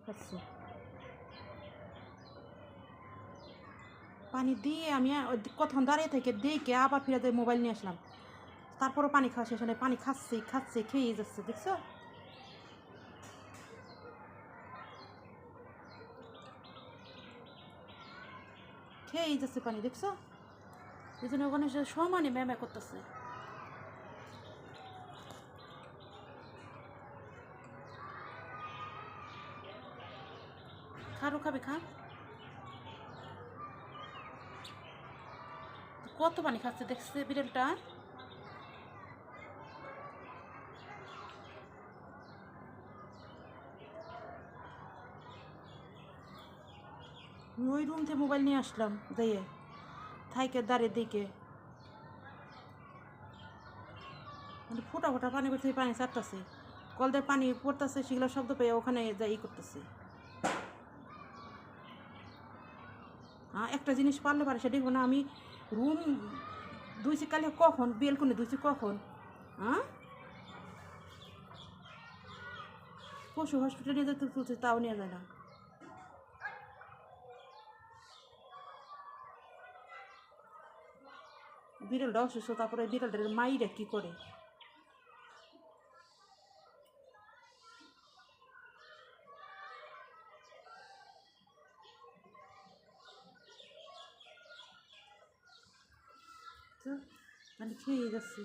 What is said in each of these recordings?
খাচ্ছে। পানি দিয়ে আমি কতক্ষণ দাঁড়িয়ে থেকে দেখে আবার ফিরে মোবাইল নিয়ে আসলাম, তারপরও পানি খাওয়া শেষ হয়, পানি খাচ্ছে খেয়েই যাচ্ছে, দেখছো? খেয়েই যাচ্ছে পানি, দেখছো? এই জন্য ওখানে সমানে ম্যামে করতেছে। খারো খাবে, খা। কত পানি খাচ্ছে দেখছে বিড়ালটা। ওই রুম থেকে মোবাইল নিয়ে আসলাম, যাইয়ে থাইকে দাঁড়িয়ে দিকে মানে ফোটা ফোটা পানি করছে, পানি চাটতেছে, কল দিয়ে পানি পড়তেছে, সেগুলো শব্দ পেয়ে ওখানে যাই করতেছে। হ্যাঁ, একটা জিনিস পারলে পারে সেটা দেখবো না আমি। রুম ধুইছি কালে কখন, বেলকুনি ধুইছি কখন? হ্যাঁ, পশু হসপিটালে নিয়ে যেতে তুলছে, তাও নিয়ে যায় না। বিড়ালটা অসুস্থ, তারপরে বিড়ালটার মাইরা কি করে। তো মানে খেয়ে যাচ্ছি।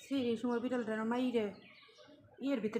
সেই সময় বিড়ালটার মাইরে ইয়ের ভিতরে